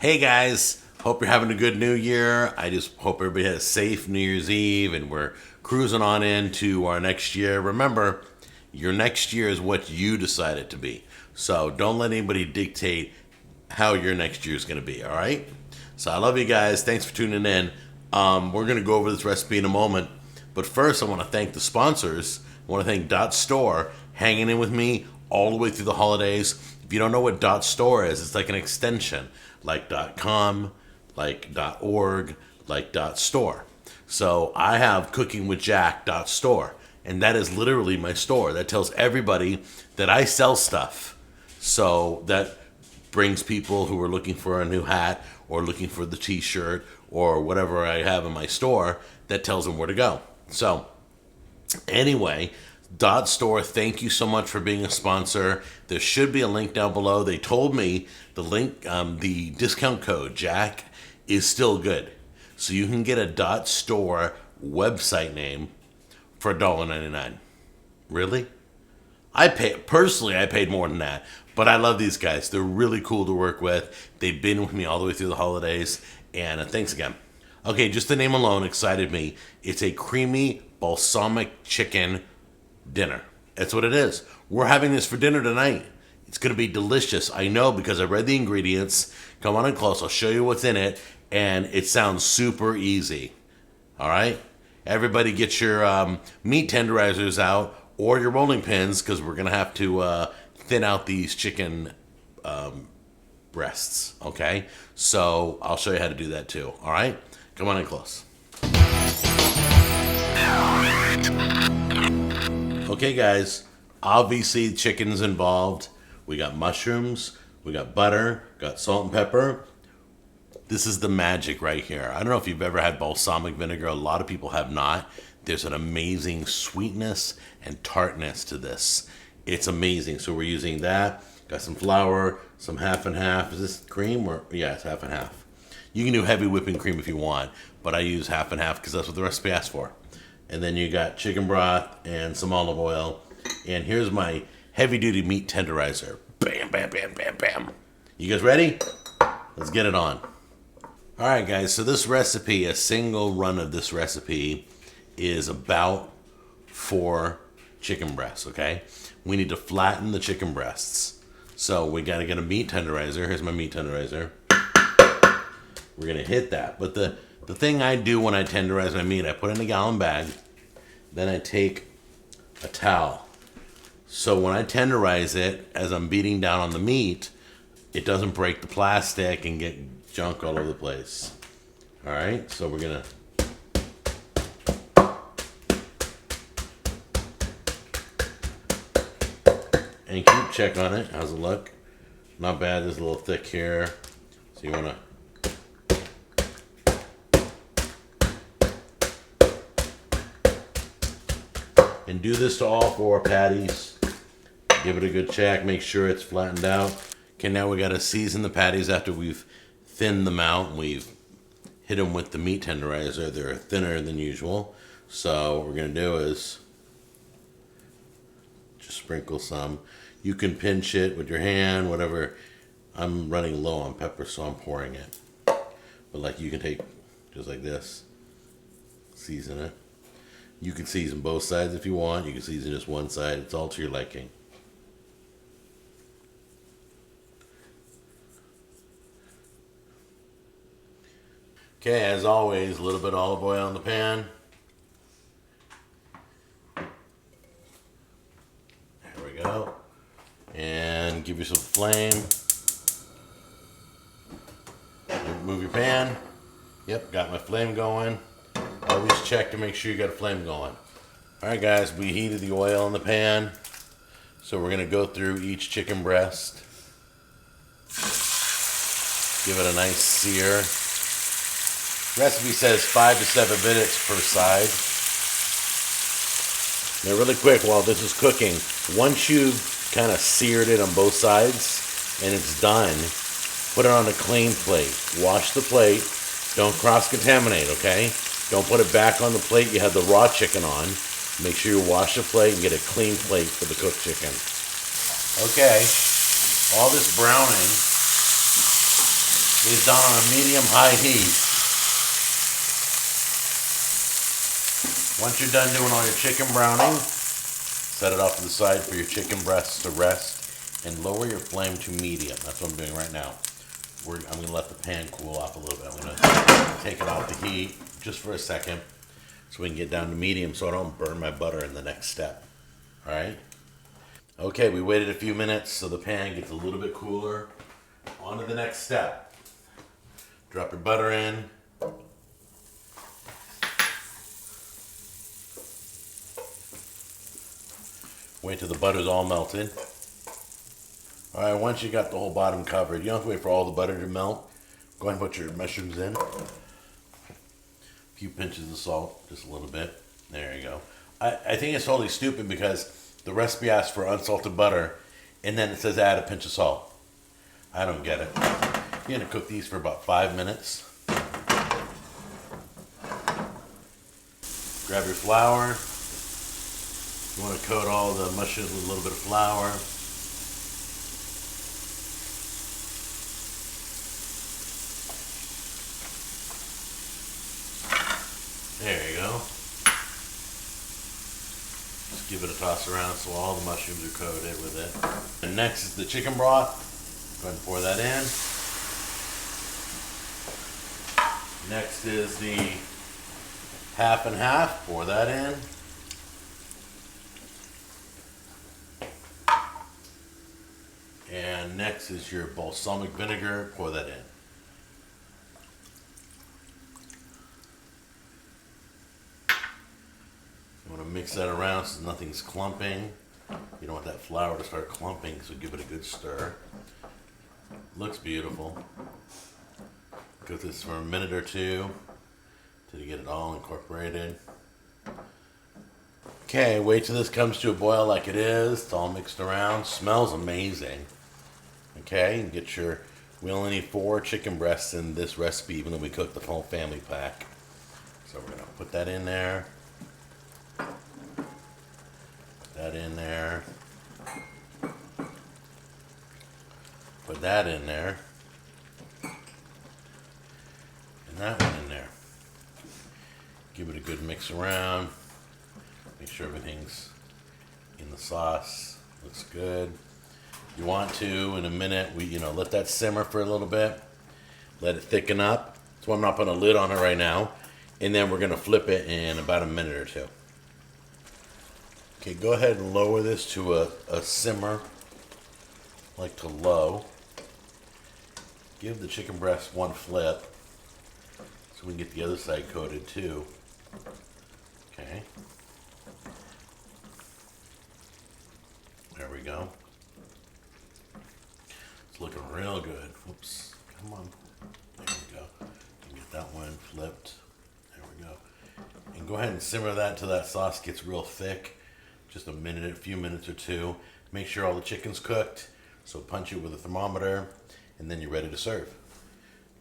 Hey guys, hope you're having a good new year. I just hope everybody had a safe New Year's Eve and we're cruising on into our next year. Remember, your next year is what you decide it to be. So don't let anybody dictate how your next year is going to be, all right? So I love you guys. Thanks for tuning in. We're going to go over this recipe in a moment. But first, I want to thank the sponsors. I want to thank Dot Store hanging in with me all the way through the holidays. If you don't know what Dot Store is, it's like an extension, like .com, like .org, like .store. So I have cookingwithjack.store, and that is literally my store. That tells everybody that I sell stuff. So that brings people who are looking for a new hat or looking for the t-shirt or whatever I have in my store, that tells them where to go. So anyway, Dot Store, thank you so much for being a sponsor. There should be a link down below. They told me the link, the discount code, Jack, is still good. So you can get a Dot Store website name for $1.99. Really? I paid more than that. But I love these guys. They're really cool to work with. They've been with me all the way through the holidays. And thanks again. Okay, just the name alone excited me. It's a creamy balsamic chicken dinner. That's what it is. We're having this for dinner tonight. It's going to be delicious. I know because I read the ingredients. Come on in close. I'll show you what's in it. And it sounds super easy. All right? Everybody get your meat tenderizers out or your rolling pins because we're going to have to thin out these chicken breasts. Okay? So I'll show you how to do that too. All right? Come on in close. Okay, guys. Obviously, chicken's involved. We got mushrooms. We got butter. Got salt and pepper. This is the magic right here. I don't know if you've ever had balsamic vinegar. A lot of people have not. There's an amazing sweetness and tartness to this. It's amazing. So we're using that. Got some flour, some half and half. Is this cream or? Yeah, it's half and half. You can do heavy whipping cream if you want, but I use half and half because that's what the recipe asks for. And then you got chicken broth and some olive oil. And here's my heavy-duty meat tenderizer. Bam, bam, bam, bam, bam. You guys ready? Let's get it on. All right, guys. So this recipe, a single run of this recipe, is about 4 chicken breasts, okay? We need to flatten the chicken breasts. So we got to get a meat tenderizer. Here's my meat tenderizer. We're going to hit that. But the thing I do when I tenderize my meat, I put it in a gallon bag. Then I take a towel. So when I tenderize it, as I'm beating down on the meat, it doesn't break the plastic and get junk all over the place. All right, so we're going to... And keep check on it. How's it look? Not bad. It's a little thick here. So you want to... And do this to all 4 patties. Give it a good check. Make sure it's flattened out. Okay, now we got to season the patties after we've thinned them out. And we've hit them with the meat tenderizer. They're thinner than usual. So what we're going to do is just sprinkle some. You can pinch it with your hand, whatever. I'm running low on pepper, so I'm pouring it. But like you can take just like this. Season it. You can season both sides if you want. You can season just one side. It's all to your liking. Okay, as always, a little bit of olive oil in the pan. There we go. And give yourself a flame. Move your pan. Yep, got my flame going. Always check to make sure you got a flame going. Alright guys, we heated the oil in the pan. So we're going to go through each chicken breast. Give it a nice sear. Recipe says 5 to 7 minutes per side. Now really quick while this is cooking, once you've kind of seared it on both sides and it's done, put it on a clean plate. Wash the plate. Don't cross-contaminate, okay? Don't put it back on the plate you had the raw chicken on. Make sure you wash the plate and get a clean plate for the cooked chicken. Okay, all this browning is done on a medium-high heat. Once you're done doing all your chicken browning, set it off to the side for your chicken breasts to rest and lower your flame to medium. That's what I'm doing right now. I'm going to let the pan cool off a little bit. I'm going to take it off the heat just for a second so we can get down to medium so I don't burn my butter in the next step. All right? Okay, we waited a few minutes so the pan gets a little bit cooler. On to the next step. Drop your butter in. Wait till the butter's all melted. All right, once you got the whole bottom covered, you don't have to wait for all the butter to melt. Go ahead and put your mushrooms in. A few pinches of salt, just a little bit. There you go. I think it's totally stupid because the recipe asks for unsalted butter and then it says add a pinch of salt. I don't get it. You're gonna cook these for about 5 minutes. Grab your flour. You want to coat all the mushrooms with a little bit of flour. There you go. Just give it a toss around so all the mushrooms are coated with it. And next is the chicken broth. Go ahead and pour that in. Next is the half and half. Pour that in. And next is your balsamic vinegar. Pour that in. You want to mix that around so nothing's clumping. You don't want that flour to start clumping, so give it a good stir. Looks beautiful. Cook this for a minute or two till you get it all incorporated. Okay, wait till this comes to a boil like it is. It's all mixed around. Smells amazing. Okay, we only need 4 chicken breasts in this recipe, even though we cooked the whole family pack. So we're gonna put that in there. Put that in there. Put that in there. And that one in there. Give it a good mix around. Make sure everything's in the sauce. Looks good. You want to, in a minute, let that simmer for a little bit. Let it thicken up. That's why I'm not putting a lid on it right now. And then we're gonna flip it in about a minute or two. Okay, go ahead and lower this to a simmer, like to low. Give the chicken breast one flip so we can get the other side coated too. Okay. There we go. It's looking real good. Whoops. Come on. There we go. Get that one flipped. There we go. And go ahead and simmer that till that sauce gets real thick. Just a few minutes or two. Make sure all the chicken's cooked. So punch it with a thermometer, and then you're ready to serve.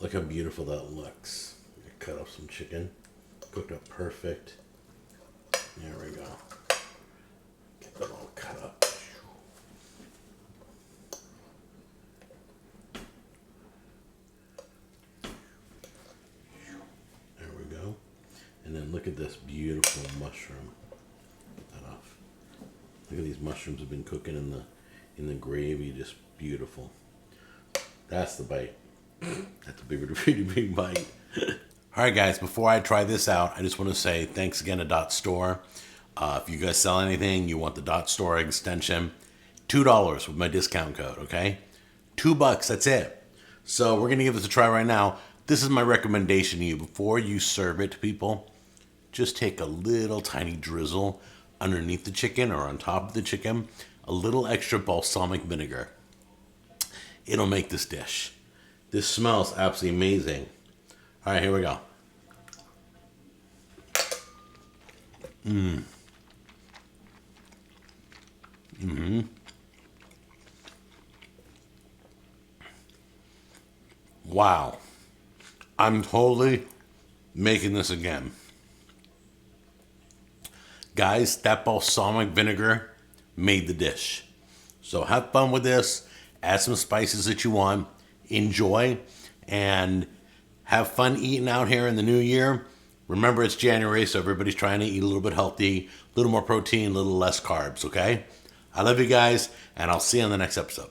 Look how beautiful that looks. Cut off some chicken. Cooked up perfect. There we go. Get that all cut up. There we go. And then look at this beautiful mushroom. Get that off. Look at these mushrooms have been cooking in the gravy, just beautiful. That's the bite. That's a pretty big bite. All right, guys, before I try this out, I just want to say thanks again to Dot Store. If you guys sell anything, you want the Dot Store extension, $2 with my discount code, okay? $2, that's it. So we're going to give this a try right now. This is my recommendation to you. Before you serve it to people, just take a little tiny drizzle underneath the chicken or on top of the chicken, a little extra balsamic vinegar. It'll make this dish. This smells absolutely amazing. All right, here we go. Wow. I'm totally making this again. Guys, that balsamic vinegar made the dish. So have fun with this. Add some spices that you want. Enjoy. and have fun eating out here in the new year. Remember, it's January, so everybody's trying to eat a little bit healthy, a little more protein, a little less carbs, okay? I love you guys, and I'll see you on the next episode.